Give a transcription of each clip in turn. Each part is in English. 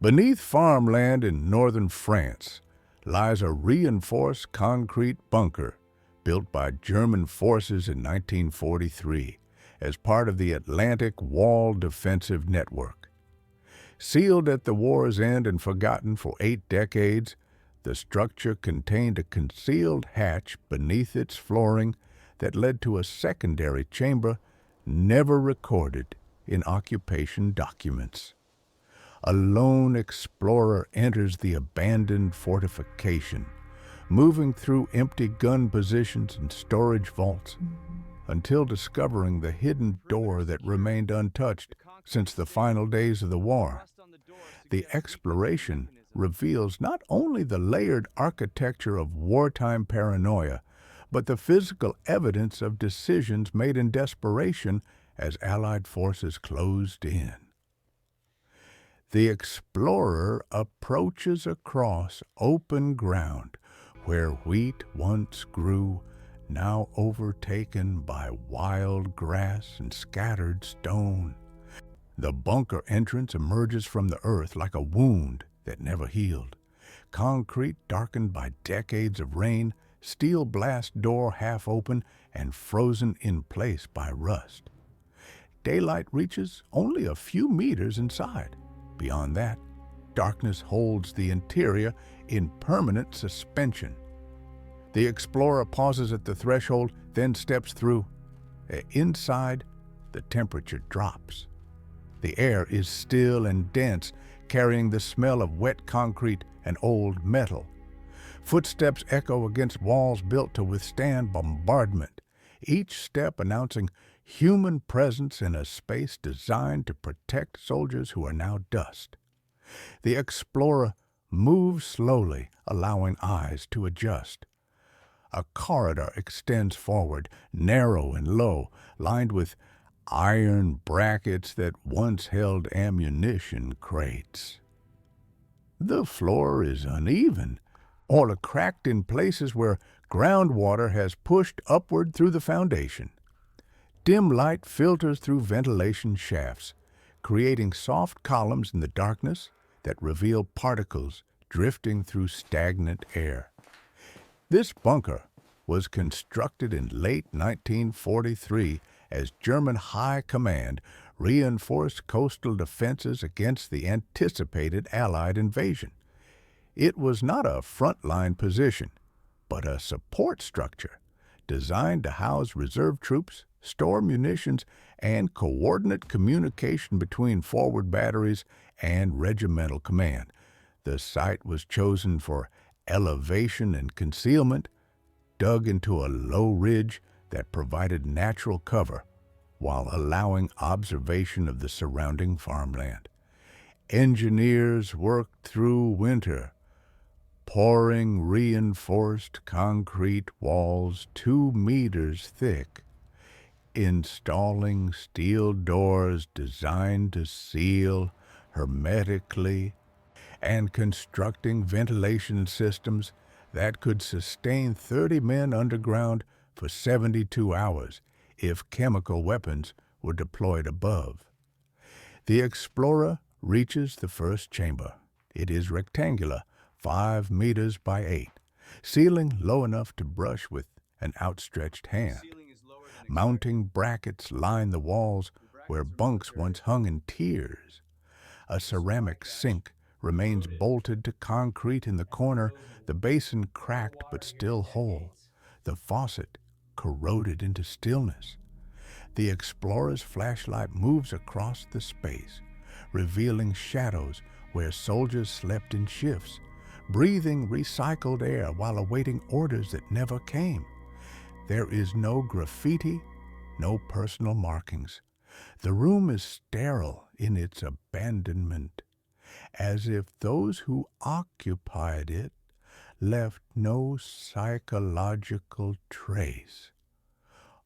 Beneath farmland in northern France lies a reinforced concrete bunker built by German forces in 1943 as part of the Atlantic Wall Defensive Network. Sealed at the war's end and forgotten for 8 decades, the structure contained a concealed hatch beneath its flooring that led to a secondary chamber never recorded in occupation documents. A lone explorer enters the abandoned fortification, moving through empty gun positions and storage vaults, until discovering the hidden door that remained untouched since the final days of the war. The exploration reveals not only the layered architecture of wartime paranoia, but the physical evidence of decisions made in desperation as Allied forces closed in. The explorer approaches across open ground where wheat once grew, now overtaken by wild grass and scattered stone. The bunker entrance emerges from the earth like a wound that never healed. Concrete darkened by decades of rain, steel blast door half open and frozen in place by rust. Daylight reaches only a few meters inside. Beyond that, darkness holds the interior in permanent suspension. The explorer pauses at the threshold, then steps through. Inside, the temperature drops. The air is still and dense, carrying the smell of wet concrete and old metal. Footsteps echo against walls built to withstand bombardment, each step announcing human presence in a space designed to protect soldiers who are now dust. The explorer moves slowly, allowing eyes to adjust. A corridor extends forward, narrow and low, lined with iron brackets that once held ammunition crates. The floor is uneven, or cracked in places where groundwater has pushed upward through the foundation. Dim light filters through ventilation shafts, creating soft columns in the darkness that reveal particles drifting through stagnant air. This bunker was constructed in late 1943 as German High Command reinforced coastal defenses against the anticipated Allied invasion. It was not a frontline position, but a support structure designed to house reserve troops, store munitions, and coordinate communication between forward batteries and regimental command. The site was chosen for elevation and concealment, dug into a low ridge that provided natural cover while allowing observation of the surrounding farmland. Engineers worked through winter, pouring reinforced concrete walls 2 meters thick, installing steel doors designed to seal hermetically, and constructing ventilation systems that could sustain 30 men underground for 72 hours if chemical weapons were deployed above. The explorer reaches the first chamber. It is rectangular, 5 meters by 8, ceiling low enough to brush with an outstretched hand. Mounting brackets line the walls where bunks once hung in tiers. A ceramic sink remains bolted to concrete in the corner, the basin cracked but still whole, the faucet corroded into stillness. The explorer's flashlight moves across the space, revealing shadows where soldiers slept in shifts, breathing recycled air while awaiting orders that never came. There is no graffiti, no personal markings. The room is sterile in its abandonment, as if those who occupied it left no psychological trace,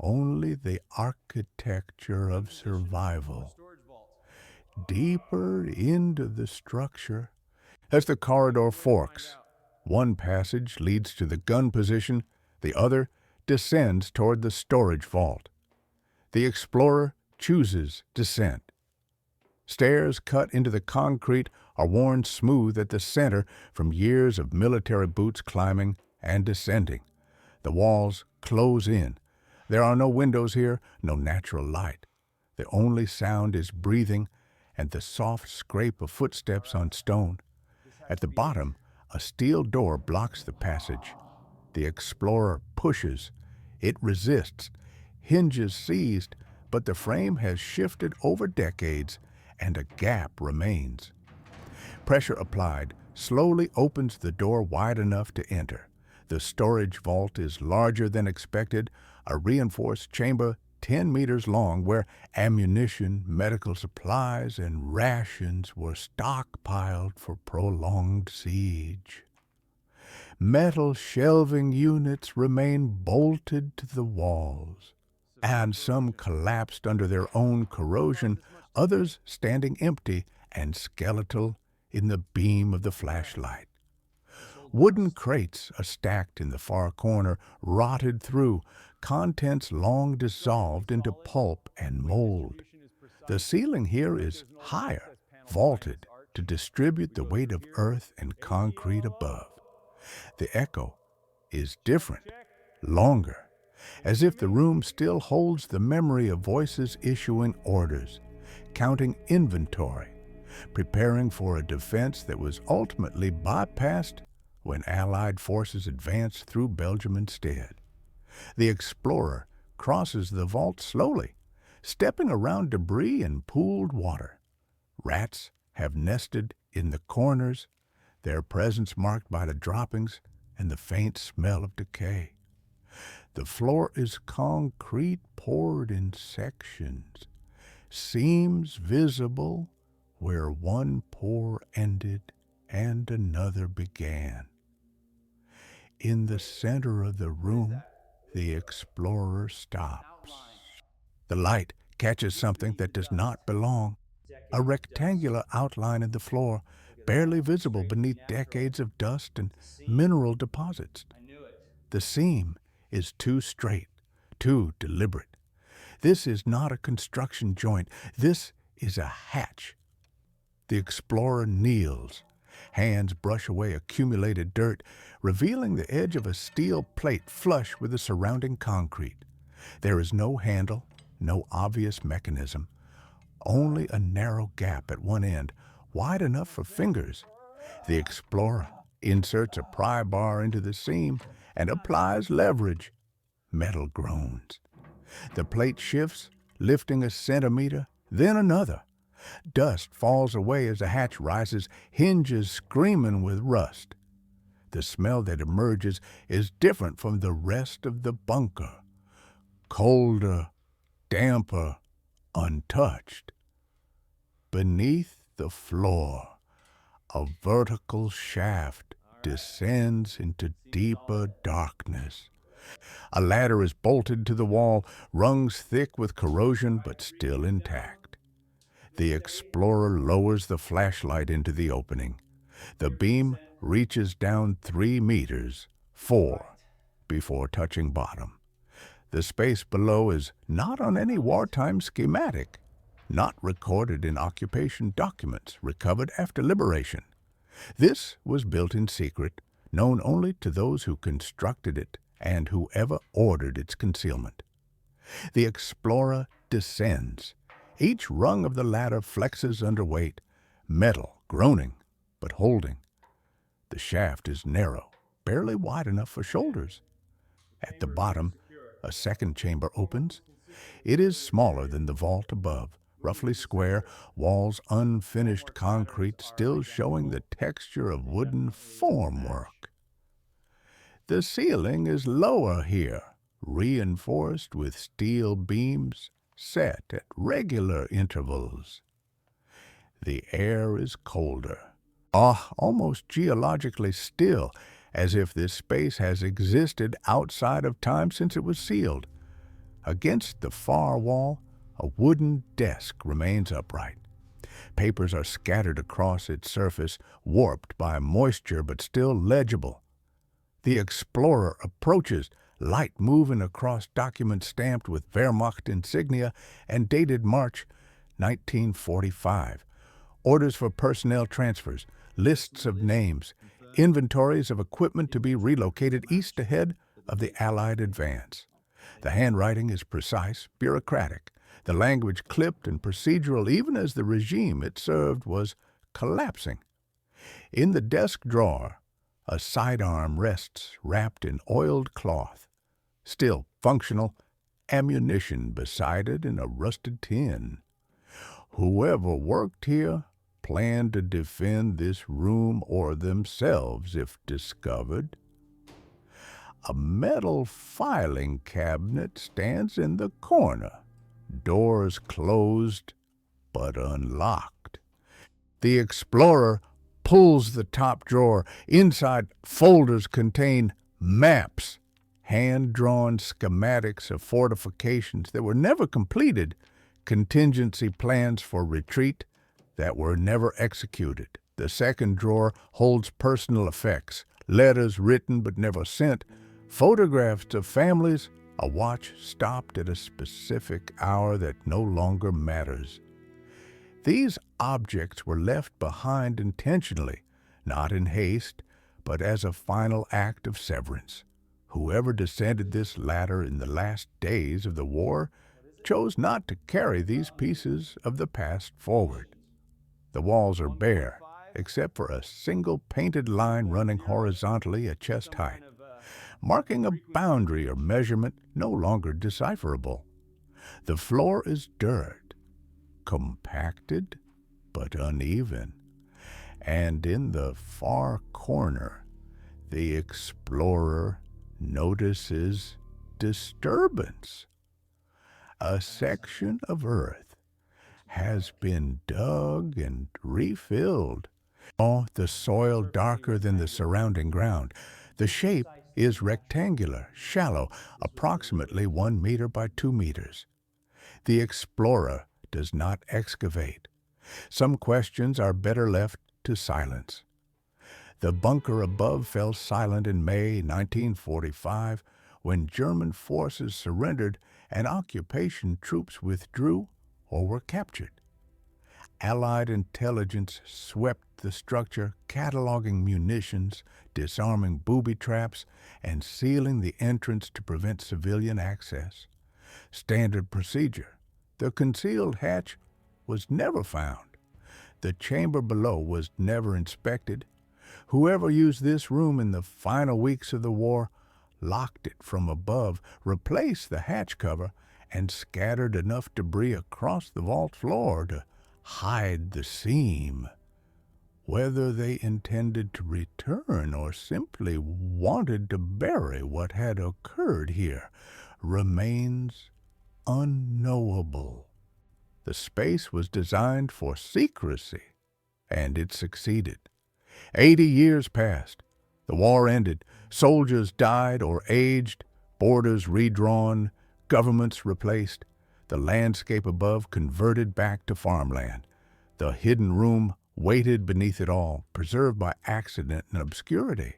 only the architecture of survival. Deeper into the structure, as the corridor forks, one passage leads to the gun position, the other descends toward the storage vault. The explorer chooses descent. Stairs cut into the concrete are worn smooth at the center from years of military boots climbing and descending. The walls close in. There are no windows here, no natural light. The only sound is breathing and the soft scrape of footsteps on stone. At the bottom, a steel door blocks the passage. The explorer pushes. It resists. Hinges seized, but the frame has shifted over decades and a gap remains. Pressure applied slowly opens the door wide enough to enter. The storage vault is larger than expected, a reinforced chamber 10 meters long where ammunition, medical supplies, and rations were stockpiled for prolonged siege. Metal shelving units remain bolted to the walls, and some collapsed under their own corrosion, others standing empty and skeletal in the beam of the flashlight. Wooden crates are stacked in the far corner, rotted through, contents long dissolved into pulp and mold. The ceiling here is higher, vaulted, to distribute the weight of earth and concrete above. The echo is different, longer, as if the room still holds the memory of voices issuing orders, counting inventory, preparing for a defense that was ultimately bypassed when Allied forces advanced through Belgium instead. The explorer crosses the vault slowly, stepping around debris and pooled water. Rats have nested in the corners, their presence marked by the droppings and the faint smell of decay. The floor is concrete poured in sections, seams visible where one pour ended and another began. In the center of the room, the explorer stops. The light catches something that does not belong, a rectangular outline in the floor, barely visible beneath decades of dust and mineral deposits. The seam is too straight, too deliberate. This is not a construction joint. This is a hatch. The explorer kneels. Hands brush away accumulated dirt, revealing the edge of a steel plate flush with the surrounding concrete. There is no handle, no obvious mechanism, only a narrow gap at one end, wide enough for fingers. The explorer inserts a pry bar into the seam and applies leverage. Metal groans. The plate shifts, lifting a centimeter, then another. Dust falls away as the hatch rises, hinges screaming with rust. The smell that emerges is different from the rest of the bunker. Colder, damper, untouched. Beneath the floor, a vertical shaft descends into deeper darkness. A ladder is bolted to the wall, rungs thick with corrosion but still intact. The explorer lowers the flashlight into the opening. The beam reaches down 3 meters, 4, before touching bottom. The space below is not on any wartime schematic, not recorded in occupation documents recovered after liberation. This was built in secret, known only to those who constructed it and whoever ordered its concealment. The explorer descends. Each rung of the ladder flexes under weight, metal groaning but holding. The shaft is narrow, barely wide enough for shoulders. At the bottom, a second chamber opens. It is smaller than the vault above, roughly square, walls unfinished concrete still showing the texture of wooden formwork. The ceiling is lower here, reinforced with steel beams set at regular intervals. The air is colder, almost geologically still, as if this space has existed outside of time since it was sealed. Against the far wall, a wooden desk remains upright. Papers are scattered across its surface, warped by moisture but still legible. The explorer approaches, light moving across documents stamped with Wehrmacht insignia and dated March 1945. Orders for personnel transfers, lists of names, inventories of equipment to be relocated east ahead of the Allied advance. The handwriting is precise, bureaucratic, the language clipped and procedural even as the regime it served was collapsing. In the desk drawer, a sidearm rests wrapped in oiled cloth. Still functional, ammunition beside it in a rusted tin. Whoever worked here planned to defend this room or themselves if discovered. A metal filing cabinet stands in the corner, doors closed but unlocked. The explorer pulls the top drawer. Inside, folders contain maps, hand-drawn schematics of fortifications that were never completed, contingency plans for retreat that were never executed. The second drawer holds personal effects, letters written but never sent, photographs of families, a watch stopped at a specific hour that no longer matters. These objects were left behind intentionally, not in haste, but as a final act of severance. Whoever descended this ladder in the last days of the war chose not to carry these pieces of the past forward. The walls are bare, except for a single painted line running horizontally at chest height, marking a boundary or measurement no longer decipherable. The floor is dirt, compacted but uneven, and in the far corner, the explorer notices disturbance. A section of earth has been dug and refilled. The soil darker than the surrounding ground. The shape is rectangular, shallow, approximately 1 meter by 2 meters. The explorer does not excavate. Some questions are better left to silence. The bunker above fell silent in May 1945 when German forces surrendered and occupation troops withdrew or were captured. Allied intelligence swept the structure, cataloging munitions, disarming booby traps, and sealing the entrance to prevent civilian access. Standard procedure. The concealed hatch was never found. The chamber below was never inspected. Whoever used this room in the final weeks of the war locked it from above, replaced the hatch cover, and scattered enough debris across the vault floor to hide the seam. Whether they intended to return or simply wanted to bury what had occurred here remains unknowable. The space was designed for secrecy, and it succeeded. 80 years passed. The war ended. Soldiers died or aged, borders redrawn, governments replaced, the landscape above converted back to farmland. The hidden room waited beneath it all, preserved by accident and obscurity.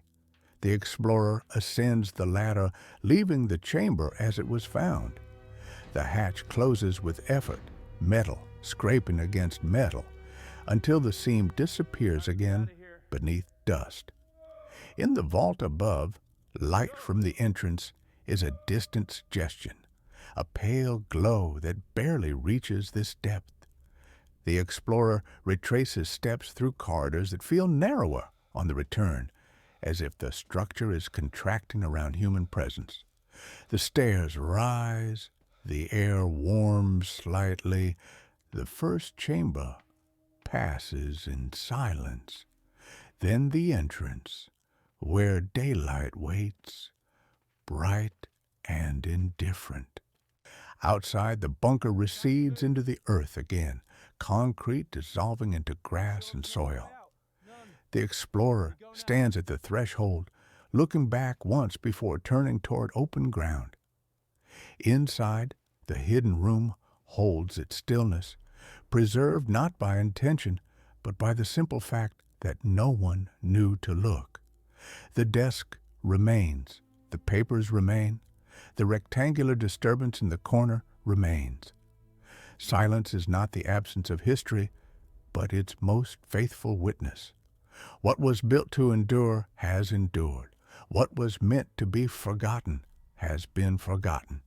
The explorer ascends the ladder, leaving the chamber as it was found. The hatch closes with effort, metal scraping against metal, until the seam disappears again beneath dust. In the vault above, light from the entrance is a distant suggestion, a pale glow that barely reaches this depth. The explorer retraces steps through corridors that feel narrower on the return, as if the structure is contracting around human presence. The stairs rise, the air warms slightly. The first chamber passes in silence. Then the entrance, where daylight waits, bright and indifferent. Outside, the bunker recedes into the earth again, concrete dissolving into grass and soil. The explorer stands at the threshold, looking back once before turning toward open ground. Inside, the hidden room holds its stillness, preserved not by intention, but by the simple fact that no one knew to look. The desk remains, the papers remain, the rectangular disturbance in the corner remains. Silence is not the absence of history, but its most faithful witness. What was built to endure has endured. What was meant to be forgotten has been forgotten.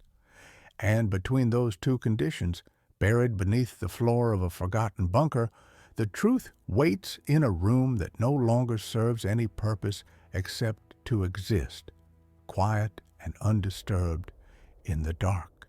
And between those two conditions, buried beneath the floor of a forgotten bunker, the truth waits in a room that no longer serves any purpose except to exist, quiet and undisturbed in the dark.